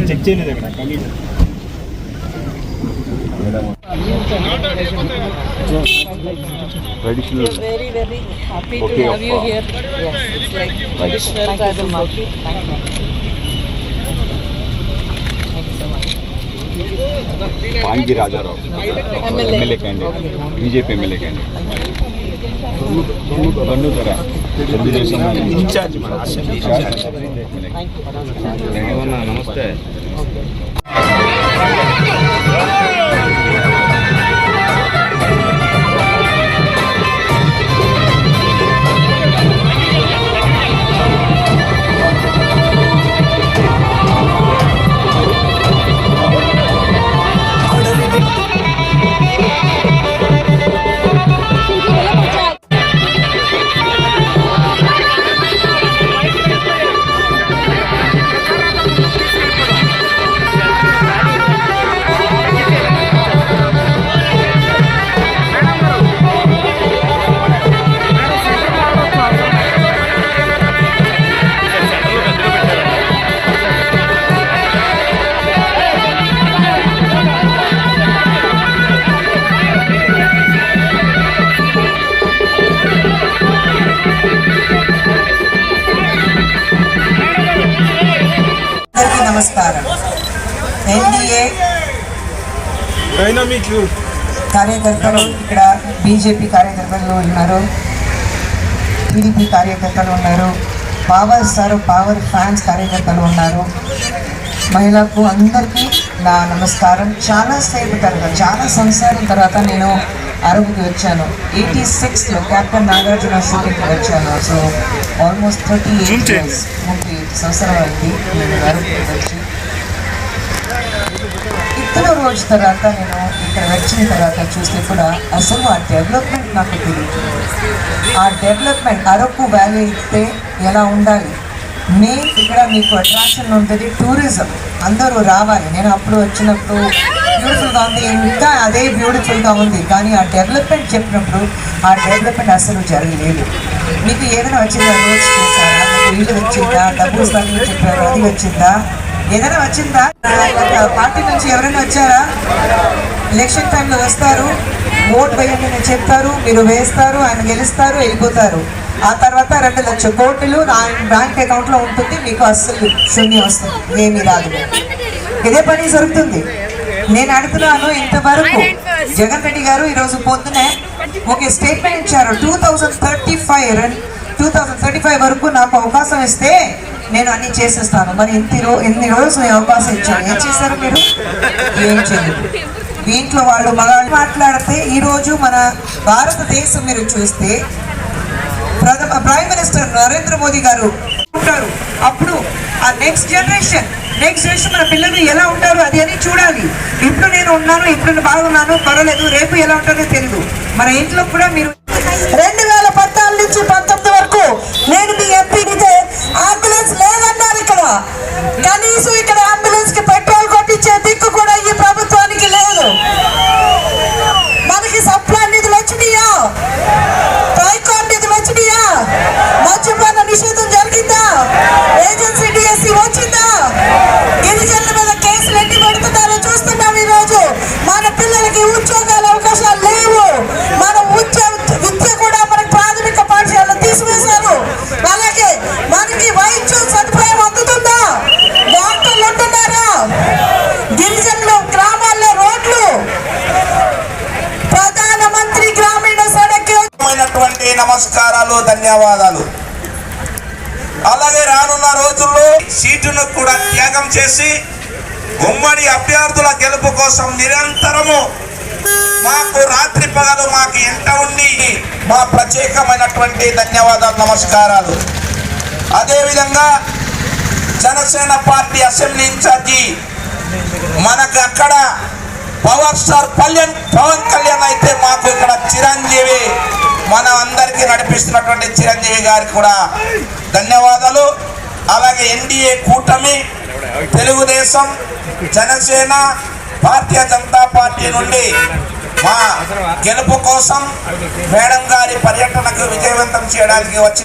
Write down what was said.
Check చేయలేదు అక్కడ commission. Traditional. Very, very happy Okay, to have you here. Yes, it's like traditional tribal market. Thank you. Thank you so much. Pangi Rajarao, MLA candidate, BJP MLA candidate. Bandudara, incharge. Namaste. నమస్కారం. NDA కార్యకర్తలు ఇక్కడ, BJP కార్యకర్తలు ఉన్నారు, TDP కార్యకర్తలు ఉన్నారు, power fans కార్యకర్తలు ఉన్నారు. మహిళలకు అందరికీ నా నమస్కారం. చాలాసేపు తర్వాత, చాలా సంవత్సరాల తర్వాత నేను అరకుకి వచ్చాను. 86లో కెప్టెన్ నాగార్జున షూటింగ్కి వచ్చాను. సో ఆల్మోస్ట్ 38 years, 30 సంవత్సరాలు అయింది నేను అరకుకి వచ్చి. ఇతర రోజు తర్వాత నేను ఇక్కడ వచ్చిన తర్వాత చూస్తే కూడా అసలు ఆ డెవలప్మెంట్ నాకు తెలియదు. ఆ డెవలప్మెంట్ అరకు వ్యాలీ ఇస్తే ఎలా ఉండాలి, మెయిన్ ఇక్కడ మీకు అట్రాక్షన్ ఉంటుంది టూరిజం, అందరూ రావాలి. నేను అప్పుడు వచ్చినప్పుడు బ్యూటిఫుల్గా ఉంది, ఇంకా అదే బ్యూటిఫుల్గా ఉంది. కానీ ఆ డెవలప్మెంట్ చెప్పినప్పుడు ఆ డెవలప్మెంట్ అసలు జరగలేదు. మీకు ఏదైనా వచ్చిందా, రోడ్స్ చేశారా, మీకు ఇల్లు వచ్చిందా, డబ్బులు స్కీమ్ చెప్పారు అది వచ్చిందా, ఏదైనా వచ్చిందా? పార్టీ నుంచి ఎవరైనా వచ్చారా? ఎలక్షన్ టైంలో వస్తారు, ఓట్ వేయండి అని చెప్తారు, మీరు వేస్తారు, ఆయన గెలుస్తారు, వెళ్ళిపోతారు. ఆ తర్వాత 2 లక్షల కోట్లు బ్యాంక్ అకౌంట్లో ఉంటుంది, మీకు అస్సలు శూన్యం వస్తుంది, ఏమీ రాదు. ఇదే పని జరుగుతుంది. నేను అడుగుతున్నాను, ఇంతవరకు జగన్ రెడ్డి గారు ఈరోజు పొద్దునే ఒక స్టేట్మెంట్ ఇచ్చారు, 2035 వరకు నాకు అవకాశం ఇస్తే నేను అన్ని చేసేస్తాను. మరి ఎన్ని రోజులు అవకాశం ఇచ్చాను, ఏం చేశారు మీరు? ఏం చేయలేదు. దీంట్లో వాళ్ళు మగాళ్ళు మాట్లాడితే ఈరోజు మన భారతదేశం మీరు చూస్తే ప్రైమ్ మినిస్టర్ నరేంద్ర మోదీ గారు ఉంటారు. అప్పుడు ఆ నెక్స్ట్ జనరేషన్ మన పిల్లలు ఎలా ఉంటారు అది అని చూడాలి. ఇప్పుడు నేను ఉన్నాను, ఇప్పుడు నేను బాగున్నాను, పర్వాలేదు, రేపు ఎలా ఉంటారో తెలియదు. మన ఇంట్లో కూడా మీరు 2014 నుంచి 19 వరకు నేను మీ ఎంపీ అయితే అంబులెన్స్ లేదన్నారు ఇక్కడ. కనీసం ఇక్కడ అంబులెన్స్ కి పెట్రోల్ కొట్టించే దిక్కు కూడా ఈ ప్రభుత్వానికి లేదు. మనకి సప్లై నిధులు వచ్చినాయా? ట్రైకార్ నిధులు వచ్చినాయా? మద్యపాన నిషేధం జరిగిందా? ఏజెన్సీ డిఎస్సి వచ్చిందా? గిరిజనుల మీద కేసులు ఎన్ని పెడుతున్నారో చూస్తున్నాం. ఈ రోజు మన పిల్లలకి ఉద్యోగాల అవకాశాలు లేవు. మన విద్య కూడా మనకి ప్రాథమిక పాఠశాలలో తీసివేశారు. అలాగే మనకి వైద్య సదుపాయం అందుతుందా? డాక్టర్లు ఉంటున్నారా? గిరిజనులు గ్రామాల్లో రోడ్లు, ప్రధానమంత్రి గ్రామీణ సడక్ నమస్కారాలు, ధన్యవాదాలు. అలాగే రానున్న రోజుల్లో సీటును కూడా త్యాగం చేసి ఉమ్మడి అభ్యర్థుల గెలుపు కోసం నిరంతరము మాకు రాత్రి పగలు మాకు ఎంట ఉండి మా ప్రత్యేకమైనటువంటి ధన్యవాదాలు, నమస్కారాలు. అదేవిధంగా జనసేన పార్టీ అసెంబ్లీ ఇన్ఛార్జి మనకు అక్కడ పవర్ స్టార్ పవన్ కళ్యాణ్ అయితే మాకు ఇక్కడ చిరంజీవి, మన అందరికీ నడిపిస్తున్నటువంటి చిరంజీవి గారికి కూడా ధన్యవాదాలు. అలాగే ఎన్డీఏ కూటమి, తెలుగుదేశం, జనసేన, భారతీయ జనతా పార్టీ నుండి మా గెలుపు కోసం మేడం గారి పర్యటనకు విజయవంతం చేయడానికి వచ్చి